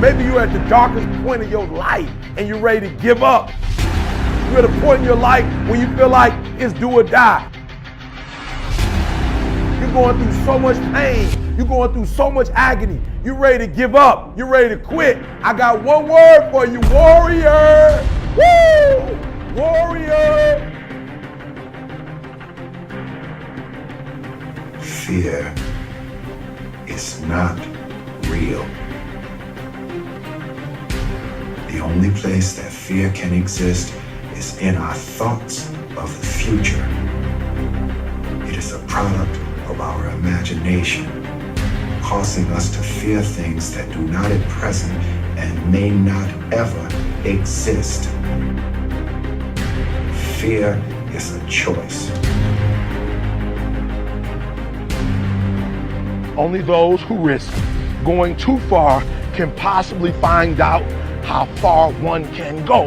Maybe you're at the darkest point of your life and you're ready to give up. You're at a point in your life when you feel like it's do or die. You're going through so much pain. You're going through so much agony. You're ready to give up. You're ready to quit. I got one word for you, warrior. Woo! Warrior. Fear is not real. The only place that fear can exist is in our thoughts of the future. It is a product of our imagination, causing us to fear things that do not at present and may not ever exist. Fear is a choice. Only those who risk going too far can possibly find out how far one can go.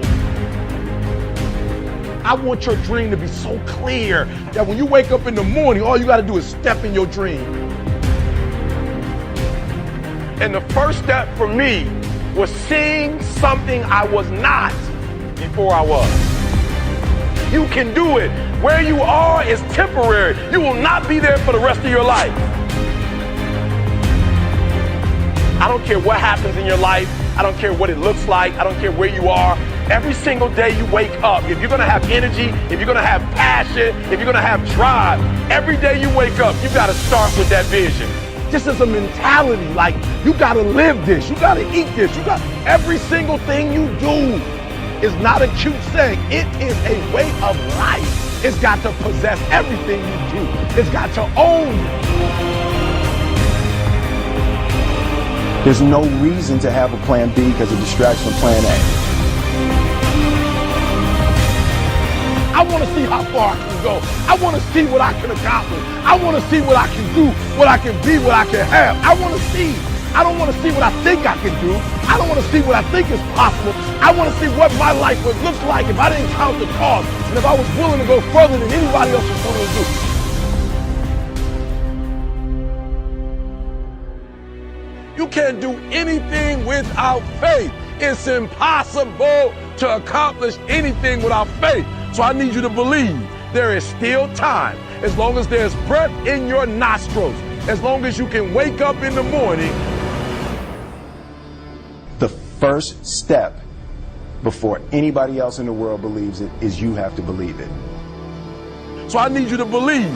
I want your dream to be so clear that when you wake up in the morning, all you gotta do is step in your dream. And the first step for me was seeing something I was not before I was. You can do it. Where you are is temporary. You will not be there for the rest of your life. I don't care what happens in your life. I don't care what it looks like. I don't care where you are. Every single day you wake up, if you're gonna have energy, if you're gonna have passion, if you're gonna have drive, every day you wake up, you gotta start with that vision. This is a mentality, like you gotta live this, you gotta eat this, you got every single thing you do is not a cute saying. It is a way of life. It's got to possess everything you do. It's got to own you. There's no reason to have a plan B because it distracts from plan A. I want to see how far I can go. I want to see what I can accomplish. I want to see what I can do, what I can be, what I can have. I want to see. I don't want to see what I think I can do. I don't want to see what I think is possible. I want to see what my life would look like if I didn't count the cost and if I was willing to go further than anybody else was willing to do. You can't do anything without faith. It's impossible to accomplish anything without faith. So I need you to believe there is still time. As long as there's breath in your nostrils, as long as you can wake up in the morning. The first step before anybody else in the world believes it is you have to believe it. So I need you to believe.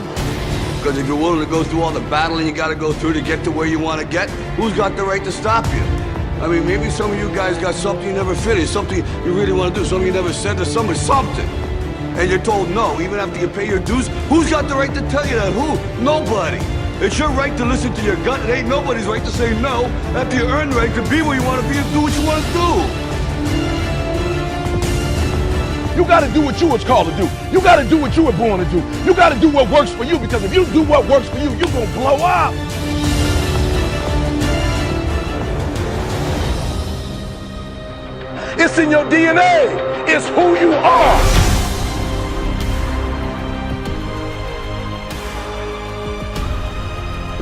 Because if you're willing to go through all the battling you got to go through to get to where you want to get, who's got the right to stop you? I mean, maybe some of you guys got something you never finished, something you really want to do, something you never said to somebody, something. And you're told no, even after you pay your dues. Who's got the right to tell you that? Who? Nobody. It's your right to listen to your gut. It ain't nobody's right to say no after you earn the right to be where you want to be and do what you want to do. You got to do what you was called to do. You got to do what you were born to do. You got to do what works for you, because if you do what works for you, you're going to blow up. It's in your DNA. It's who you are.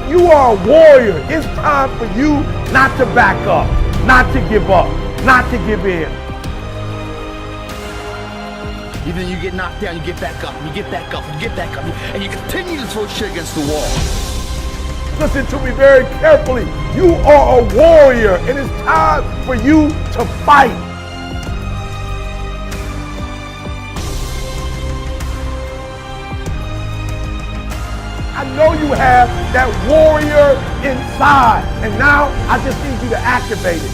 You are a warrior. It's time for you not to back up, not to give up, not to give in. Even though you get knocked down, you get back up, and you get back up, and you get back up, and you continue to throw shit against the wall. Listen to me very carefully. You are a warrior, and it's time for you to fight. I know you have that warrior inside, and now I just need you to activate it.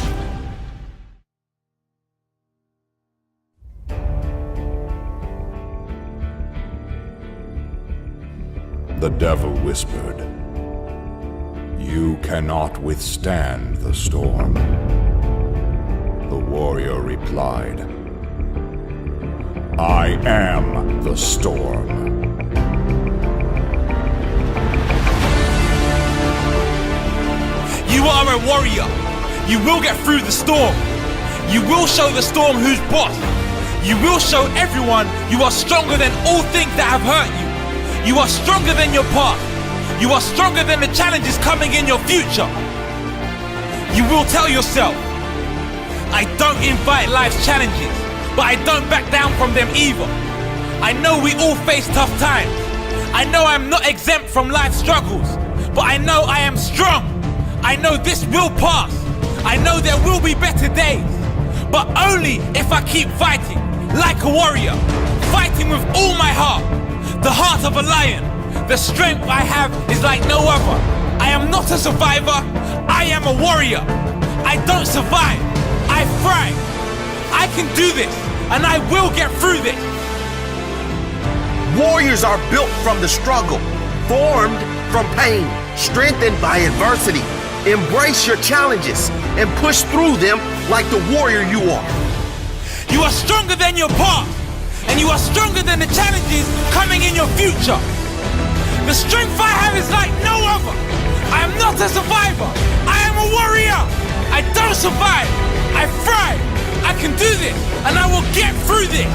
The devil whispered, "You cannot withstand the storm." The warrior replied, "I am the storm." You are a warrior. You will get through the storm. You will show the storm who's boss. You will show everyone you are stronger than all things that have hurt you. You are stronger than your past. You are stronger than the challenges coming in your future. You will tell yourself, I don't invite life's challenges, but I don't back down from them either. I know we all face tough times. I know I'm not exempt from life's struggles, but I know I am strong. I know this will pass. I know there will be better days, but only if I keep fighting like a warrior, fighting with all my heart, the heart of a lion. The strength I have is like no other. I am not a survivor, I am a warrior. I don't survive, I thrive. I can do this, and I will get through this. Warriors are built from the struggle, formed from pain, strengthened by adversity. Embrace your challenges and push through them like the warrior you are. You are stronger than your past, and you are stronger than the challenges coming in your future. The strength I have is like no other. I am not a survivor, I am a warrior. I don't survive, I thrive. I can do this, and I will get through this.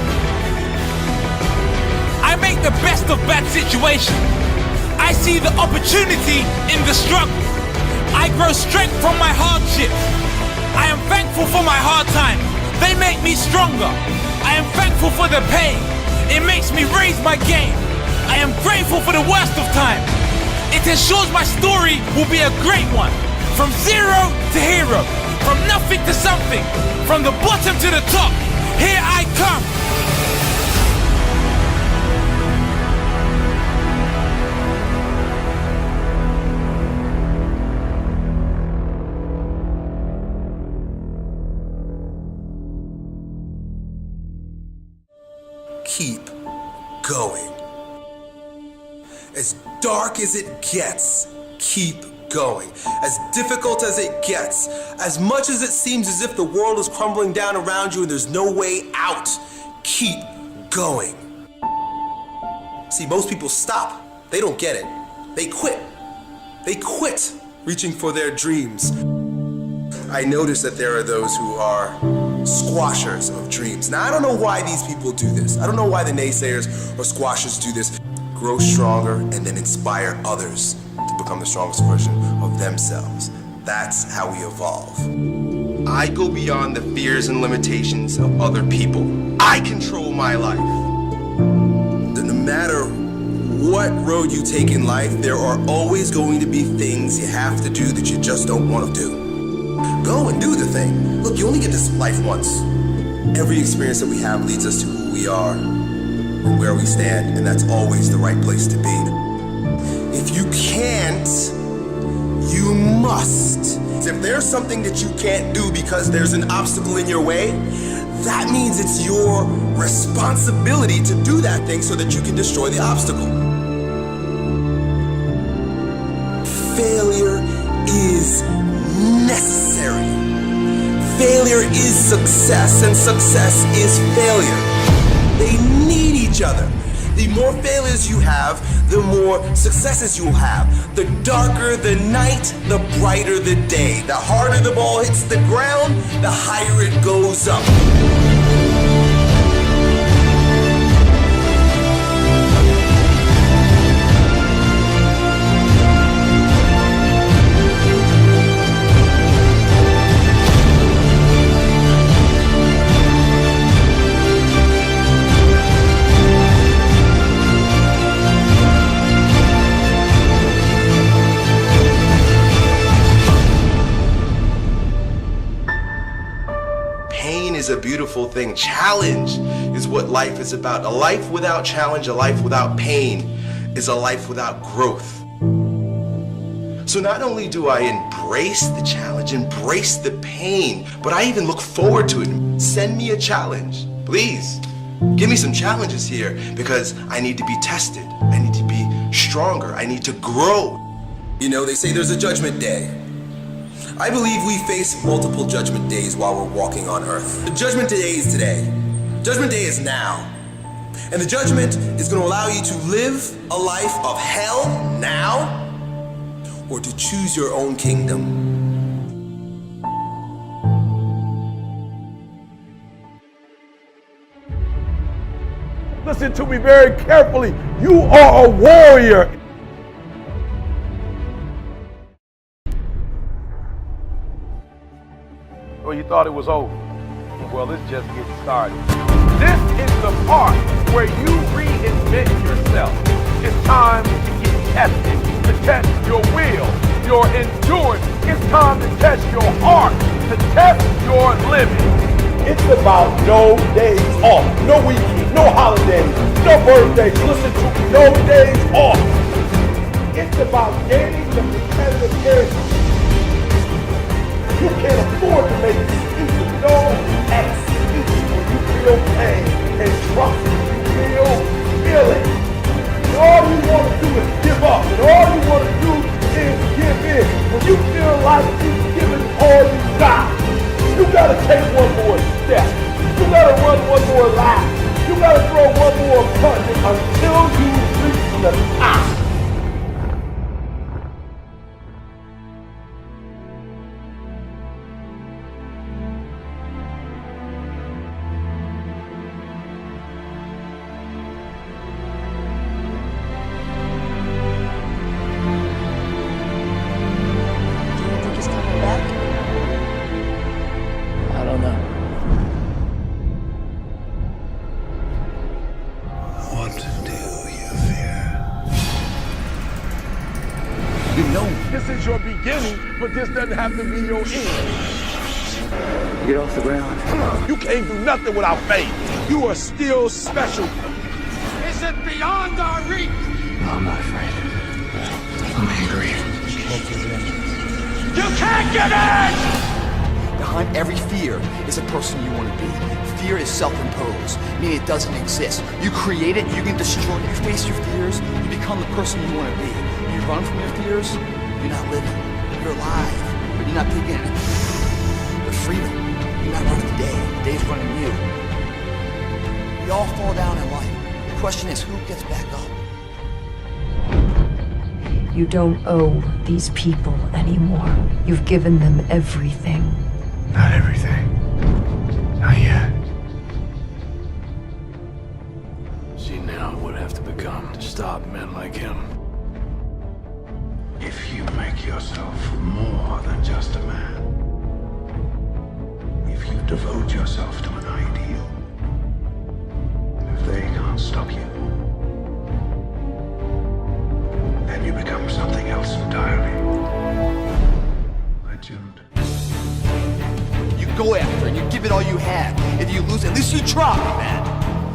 I make the best of bad situations. I see the opportunity in the struggle. I grow strength from my hardships. I am thankful for my hard times. They make me stronger. I am thankful for the pain. It makes me raise my game. I am grateful for the worst of times. It ensures my story will be a great one. From zero to hero. From nothing to something. From the bottom to the top. Here I come. Keep going. As dark as it gets, keep going. As difficult as it gets, as much as it seems as if the world is crumbling down around you and there's no way out, keep going. See, most people stop. They don't get it. They quit. They quit reaching for their dreams. I notice that there are those who are squashers of dreams. Now, I don't know why these people do this. I don't know why the naysayers or squashers do this. Grow stronger and then inspire others to become the strongest version of themselves. That's how we evolve. I go beyond the fears and limitations of other people. I control my life. No matter what road you take in life, there are always going to be things you have to do that you just don't want to do. Go and do the thing. Look, you only get this life once. Every experience that we have leads us to who we are and where we stand, and that's always the right place to be. If you can't, you must. If there's something that you can't do because there's an obstacle in your way, that means it's your responsibility to do that thing so that you can destroy the obstacle. Failure is necessary. Failure is success, and success is failure. They need each other. The more failures you have, the more successes you'll have. The darker the night, the brighter the day. The harder the ball hits the ground, the higher it goes up. Is a beautiful thing. Challenge is what life is about. A life without challenge, a life without pain, is a life without growth. So not only do I embrace the challenge, embrace the pain, but I even look forward to it. Send me a challenge, please. Give me some challenges here because I need to be tested. I need to be stronger. I need to grow. You know, they say there's a judgment day. I believe we face multiple judgment days while we're walking on earth. The judgment day is today. Judgment day is now. And the judgment is going to allow you to live a life of hell now or to choose your own kingdom. Listen to me very carefully. You are a warrior. Well, you thought it was over. Well, it's just getting started. This is the part where you reinvent yourself. It's time to get tested, to test your will, your endurance. It's time to test your heart, to test your limits. It's about no days off, no weekends, no holidays, no birthdays. Listen to me, no days off. It's about gaining the competitive edge. You can't afford to make excuses. No excuse when you feel pain. And trust me, you feel it. And all you want to do is give up. And all you want to do is give in. When you feel like you've given all you got, you got to take one more step. You got to run one more lap. You got to throw one more punch until you reach the top. This is your beginning, but this doesn't have to be your end. Get off the ground. You can't do nothing without faith. You are still special. Is it beyond our reach? No, I'm not afraid. I'm angry. You can't give in! Behind every fear is a person you want to be. Fear is self-imposed, meaning it doesn't exist. You create it, you can destroy it. You face your fears, you become the person you want to be. You run from your fears, you're not living. You're alive, but you're not taking the freedom. You're not running the day. The day's running you. We all fall down in life. The question is, who gets back up? You don't owe these people anymore. You've given them everything. Not everything. Not yet. See now what would have to become to stop men like him. If you make yourself more than just a man, if you devote yourself to an ideal, if they can't stop you, then you become something else entirely. Legend. You go after and you give it all you have. If you lose, at least you try, man.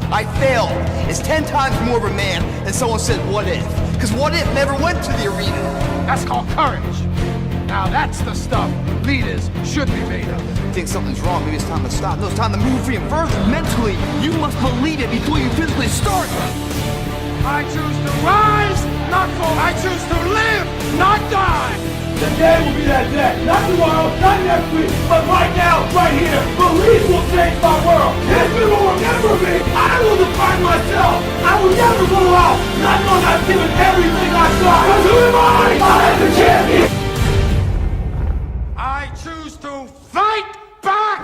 I failed. It's 10 times more of a man than someone said, what if? Because what if never went to the arena? That's called courage. Now that's the stuff leaders should be made of. You think something's wrong, maybe it's time to stop. No, it's time to move even further. Mentally, you must believe it before you physically start. I choose to rise, not fall. I choose to live, not die. The day will be that day. Not tomorrow, not next week, but right now, right here. Belief will change my world. History will remember me. I will define myself. I will never go out not knowing I've given everything I've got. Because who am I? I am the champion. I choose to fight back.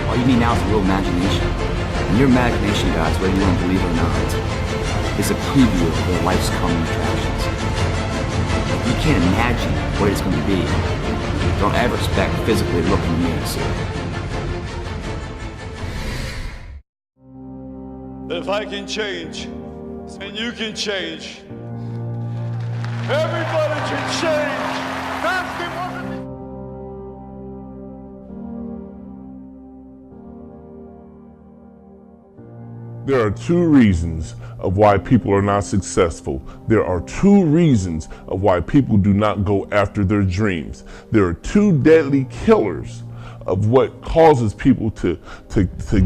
All you need now is a little imagination. And your imagination, guys, whether you want to believe it or not, is a preview of your life's coming attractions. If you can't imagine what it's going to be, don't ever expect physically looking in the mirror and see it. If I can change, then you can change. Everybody can change. That's the one. There are two reasons of why people are not successful. There are two reasons of why people do not go after their dreams. There are two deadly killers of what causes people to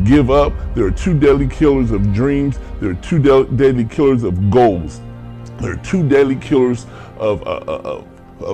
give up. There are two deadly killers of dreams. There are two deadly killers of goals. There are two deadly killers of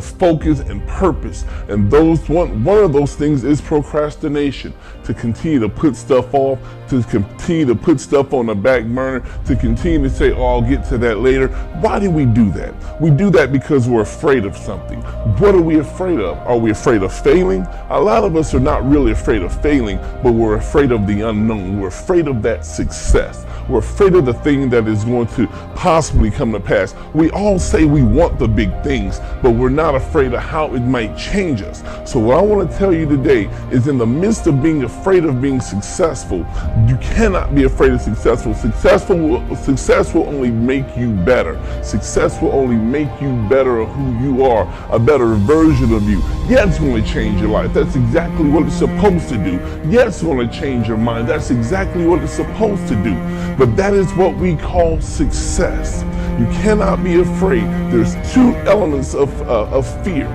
focus and purpose, and one of those things is procrastination. To continue to put stuff off, to continue to put stuff on the back burner, to continue to say, oh, I'll get to that later. Why do we do that? We do that because we're afraid of something. What are we afraid of? Are we afraid of failing? A lot of us are not really afraid of failing, but we're afraid of the unknown. We're afraid of that success. We're afraid of the thing that is going to possibly come to pass. We all say we want the big things, but we're not afraid of how it might change us. So what I want to tell you today is, in the midst of being afraid of being successful, you cannot be afraid of successful. Success will only make you better. Success will only make you better of who you are, a better version of you. Yeah, it's going to change your life. That's exactly what it's supposed to do. Yeah, it's going to change your mind. That's exactly what it's supposed to do. But that is what we call success. You cannot be afraid. There's two elements of fear.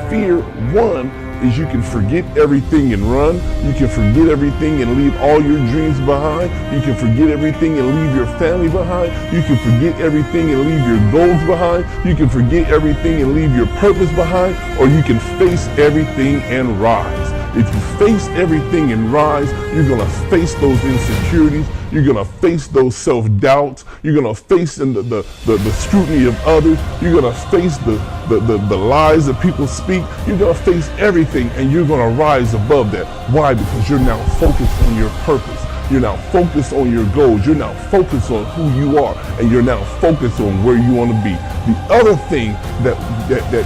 Fear, one, is you can forget everything and run. You can forget everything and leave all your dreams behind. You can forget everything and leave your family behind. You can forget everything and leave your goals behind. You can forget everything and leave your purpose behind. Or you can face everything and rise. If you face everything and rise, you're going to face those insecurities. You're going to face those self-doubts. You're going to face the scrutiny of others. You're going to face the lies that people speak. You're going to face everything, and you're going to rise above that. Why? Because you're now focused on your purpose. You're now focused on your goals. You're now focused on who you are, and you're now focused on where you want to be. The other thing that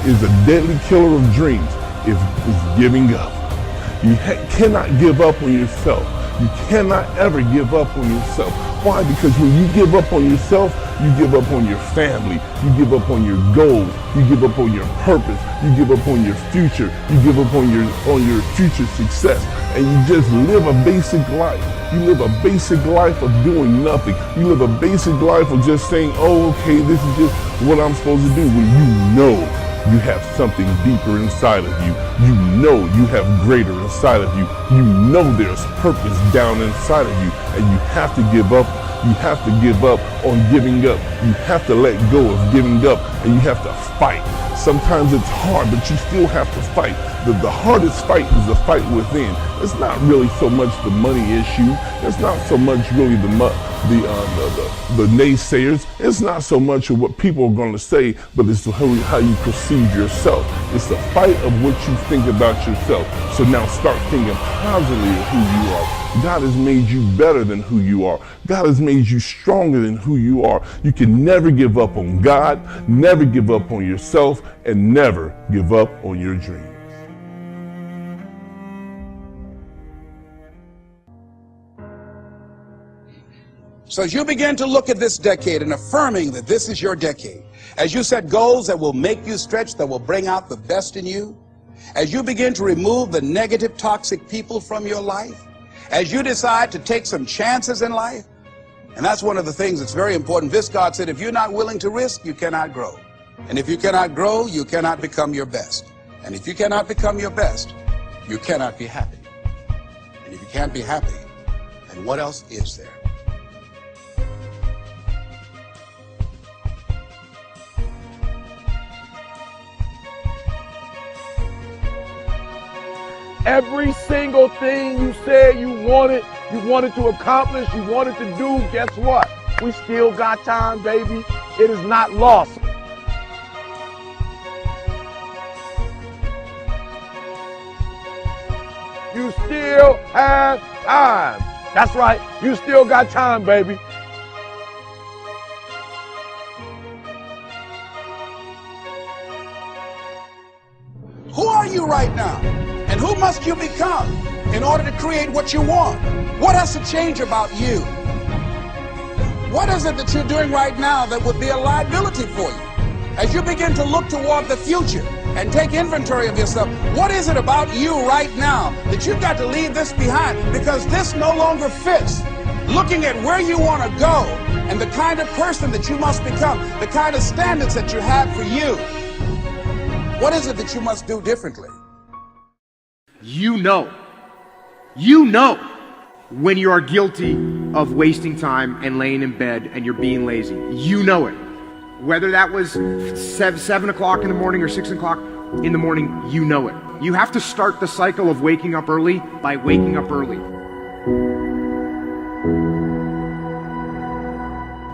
is a deadly killer of dreams is giving up. You cannot give up on yourself. You cannot ever give up on yourself. Why? Because when you give up on yourself, you give up on your family. You give up on your goals. You give up on your purpose. You give up on your future. You give up on your future success. And you just live a basic life. You live a basic life of doing nothing. You live a basic life of just saying, oh, okay, this is just what I'm supposed to do, when you know you have something deeper inside of you. You know you have greater inside of you. You know there's purpose down inside of you, and you have to give up. You have to give up on giving up. You have to let go of giving up, and you have to fight. Sometimes it's hard, but you still have to fight. The hardest fight is the fight within. It's not really so much the money issue. It's not so much really the naysayers. It's not so much of what people are going to say, but it's how you perceive yourself. It's the fight of what you think about yourself. So now start thinking positively of who you are. God has made you better than who you are. God has made you stronger than who you are. You can never give up on God, never give up on yourself, and never give up on your dreams. So as you begin to look at this decade and affirming that this is your decade, as you set goals that will make you stretch, that will bring out the best in you, as you begin to remove the negative, toxic people from your life, as you decide to take some chances in life, and that's one of the things that's very important. Viscard said, if you're not willing to risk, you cannot grow. And if you cannot grow, you cannot become your best. And if you cannot become your best, you cannot be happy. And if you can't be happy, then what else is there? Every single thing you said you wanted to accomplish, you wanted to do, guess what? We still got time, baby. It is not lost. You still have time. That's right. You still got time, baby. Who are you right now? And who must you become in order to create what you want? What has to change about you? What is it that you're doing right now that would be a liability for you? As you begin to look toward the future and take inventory of yourself, what is it about you right now that you've got to leave this behind? Because this no longer fits. Looking at where you want to go and the kind of person that you must become, the kind of standards that you have for you. What is it that you must do differently? You know You know when you are guilty of wasting time and laying in bed and you're being lazy. You know it. Whether that was 7 o'clock in the morning or 6 o'clock in the morning, you know it. You have to start the cycle of waking up early by waking up early.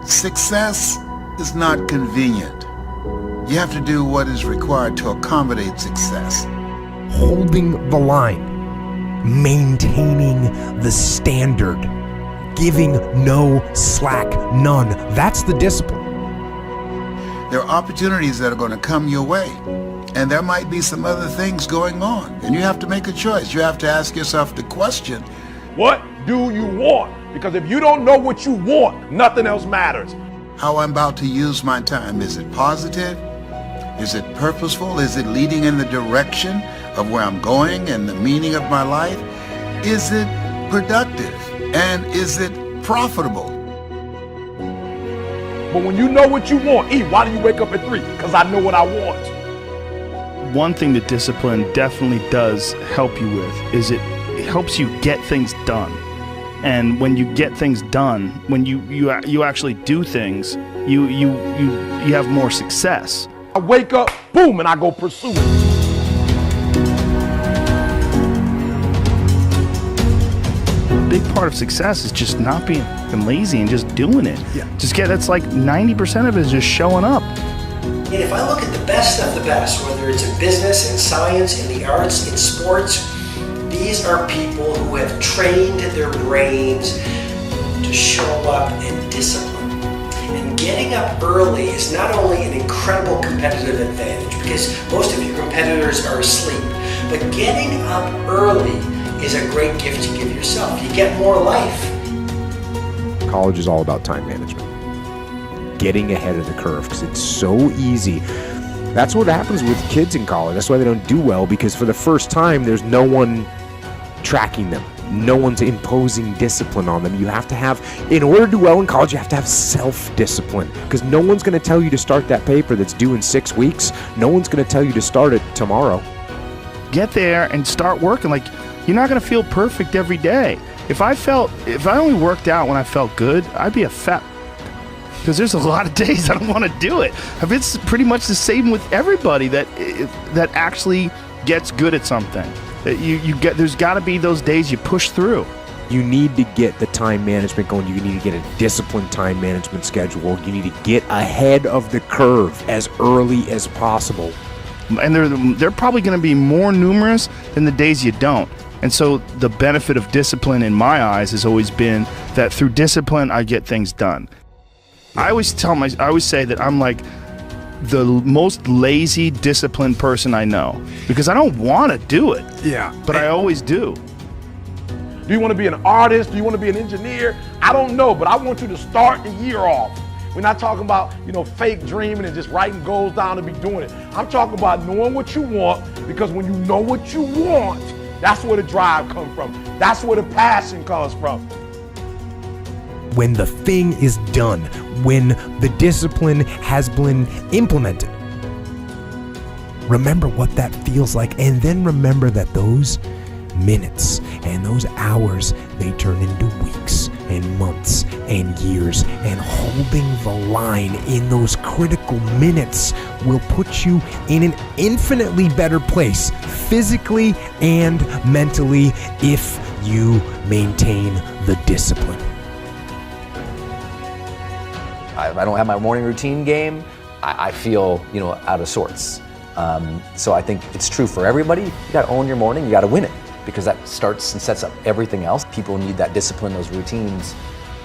Success is not convenient. You have to do what is required to accommodate success. Holding the line, maintaining the standard, giving no slack, none. That's the discipline. There are opportunities that are going to come your way, and there might be some other things going on, and you have to make a choice. You have to ask yourself the question, what do you want? Because if you don't know what you want, nothing else matters. How I'm about to use my time. Is it positive? Is it purposeful? Is it leading in the direction of where I'm going and the meaning of my life? Is it productive? And is it profitable? But when you know what you want, why do you wake up at 3? Because I know what I want. One thing that discipline definitely does help you with is it helps you get things done. And when you get things done, when you actually do things, you have more success. I wake up, boom, and I go pursue it. A big part of success is just not being lazy and just doing it. Yeah. That's like 90% of it is just showing up. And if I look at the best of the best, whether it's in business, in science, in the arts, in sports, these are people who have trained their brains to show up in discipline. And getting up early is not only an incredible competitive advantage, because most of your competitors are asleep, but getting up early is a great gift to give yourself. You get more life. College is all about time management. Getting ahead of the curve, because it's so easy. That's what happens with kids in college. That's why they don't do well, because for the first time, there's no one tracking them. No one's imposing discipline on them. You have to have, in order to do well in college, you have to have self-discipline, because no one's going to tell you to start that paper that's due in 6 weeks. No one's going to tell you to start it tomorrow. Get there and start working. Like, you're not going to feel perfect every day. If I only worked out when I felt good, I'd be a fat, because there's a lot of days I don't want to do it. It's pretty much the same with everybody that actually gets good at something. There's got to be those days you push through. You need to get the time management going. You need to get a disciplined time management schedule. You need to get ahead of the curve as early as possible. And they're probably going to be more numerous than the days you don't. And so the benefit of discipline in my eyes has always been that through discipline, I get things done. I always say that I'm like the most lazy, disciplined person I know, because I don't want to do it. Yeah. But I always do. Do you want to be an artist? Do you want to be an engineer? I don't know, but I want you to start the year off. We're not talking about, fake dreaming and just writing goals down to be doing it. I'm talking about knowing what you want, because when you know what you want, that's where the drive comes from. That's where the passion comes from. When the thing is done, when the discipline has been implemented, remember what that feels like, and then remember that those minutes and those hours, they turn into weeks and months and years, and holding the line in those critical minutes will put you in an infinitely better place, physically and mentally, if you maintain the discipline. I don't have my morning routine game, I feel, out of sorts. So I think it's true for everybody. You gotta own your morning, you gotta win it, because that starts and sets up everything else. People need that discipline, those routines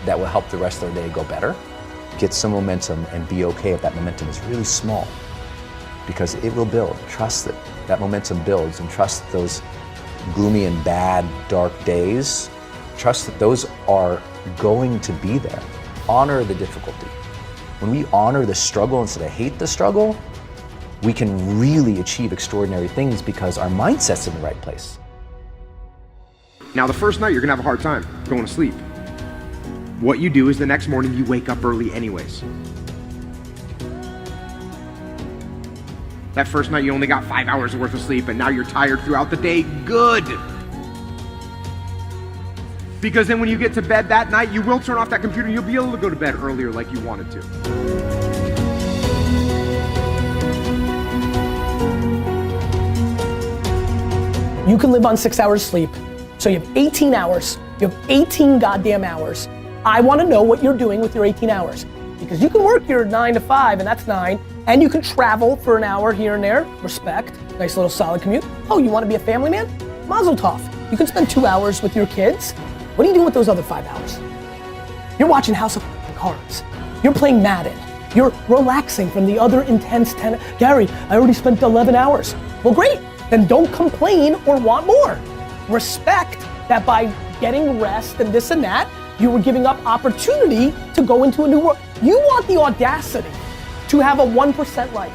that will help the rest of their day go better. Get some momentum and be okay if that momentum is really small, because it will build. Trust that that momentum builds, and trust those gloomy and bad, dark days. Trust that those are going to be there. Honor the difficulty. When we honor the struggle instead of hate the struggle, we can really achieve extraordinary things, because our mindset's in the right place. Now, the first night, you're going to have a hard time going to sleep. What you do is the next morning, you wake up early anyways. That first night, you only got 5 hours worth of sleep, and now you're tired throughout the day. Good. Because then when you get to bed that night, you will turn off that computer and you'll be able to go to bed earlier like you wanted to. You can live on 6 hours sleep. So you have 18 hours. You have 18 goddamn hours. I want to know what you're doing with your 18 hours. Because you can work your 9 to 5, and that's 9, and you can travel for an hour here and there. Respect. Nice little solid commute. Oh, you want to be a family man? Mazel tov. You can spend 2 hours with your kids. What are you doing with those other 5 hours? You're watching House of Cards. You're playing Madden. You're relaxing from the other intense 10. Gary, I already spent 11 hours. Well, great. Then don't complain or want more. Respect that by getting rest and this and that, you were giving up opportunity to go into a new world. You want the audacity to have a 1% life.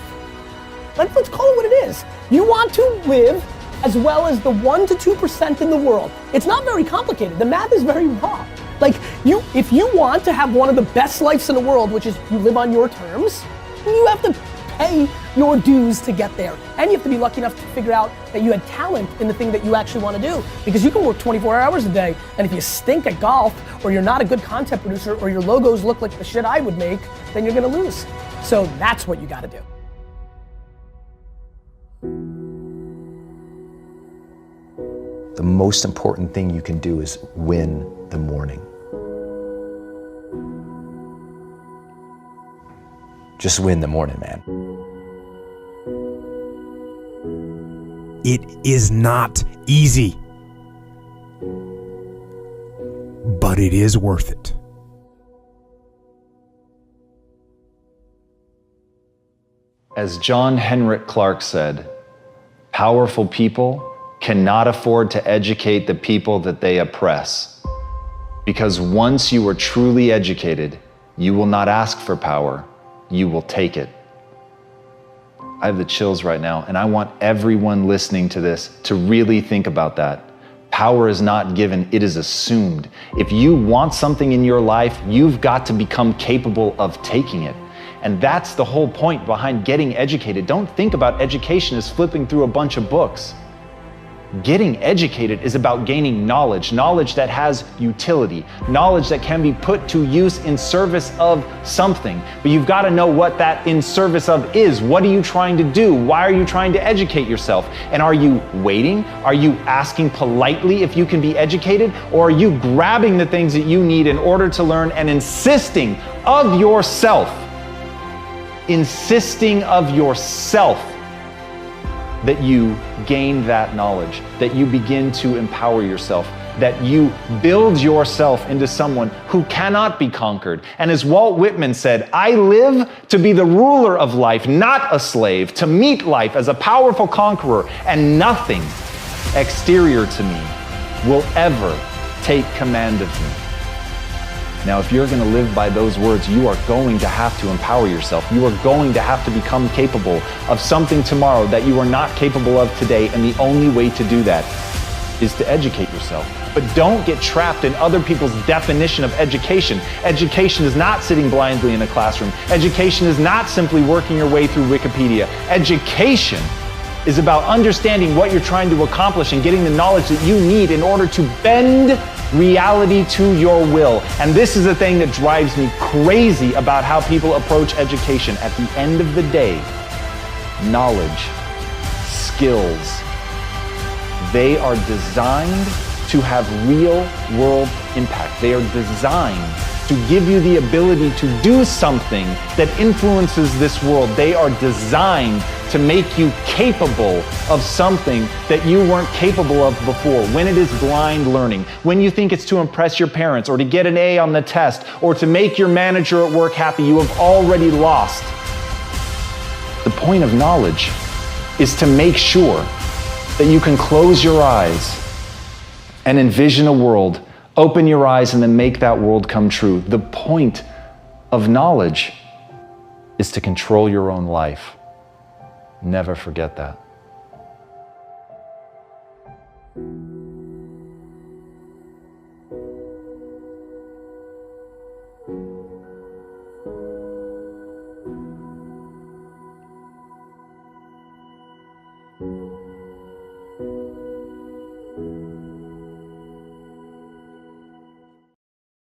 Let's call it what it is. You want to live as well as the 1 to 2% in the world. It's not very complicated. The math is very raw. Like, if you want to have one of the best lives in the world, which is you live on your terms, you have to pay your dues to get there. And you have to be lucky enough to figure out that you had talent in the thing that you actually want to do. Because you can work 24 hours a day, and if you stink at golf, or you're not a good content producer, or your logos look like the shit I would make, then you're gonna lose. So that's what you gotta do. The most important thing you can do is win the morning. Just win the morning, man. It is not easy, but it is worth it. As John Henrik Clarke said, powerful people cannot afford to educate the people that they oppress. Because once you are truly educated, you will not ask for power, you will take it. I have the chills right now, and I want everyone listening to this to really think about that. Power is not given, it is assumed. If you want something in your life, you've got to become capable of taking it. And that's the whole point behind getting educated. Don't think about education as flipping through a bunch of books. Getting educated is about gaining knowledge that has utility, knowledge that can be put to use in service of something. But you've got to know what that in service of is. What are you trying to do? Why are you trying to educate yourself? And are you waiting? Are you asking politely if you can be educated? Or are you grabbing the things that you need in order to learn and insisting of yourself that you gain that knowledge, that you begin to empower yourself, that you build yourself into someone who cannot be conquered. And as Walt Whitman said, I live to be the ruler of life, not a slave, to meet life as a powerful conqueror, and nothing exterior to me will ever take command of me. Now, if you're going to live by those words, you are going to have to empower yourself. You are going to have to become capable of something tomorrow that you are not capable of today, and the only way to do that is to educate yourself. But don't get trapped in other people's definition of education. Education is not sitting blindly in a classroom. Education is not simply working your way through Wikipedia. Education is about understanding what you're trying to accomplish and getting the knowledge that you need in order to bend reality to your will. And this is the thing that drives me crazy about how people approach education. At the end of the day, knowledge, skills, they are designed to have real world impact. They are designed to give you the ability to do something that influences this world. They are designed to make you capable of something that you weren't capable of before. When it is blind learning, when you think it's to impress your parents or to get an A on the test or to make your manager at work happy, you have already lost. The point of knowledge is to make sure that you can close your eyes and envision a world, open your eyes, and then make that world come true. The point of knowledge is to control your own life. Never forget that.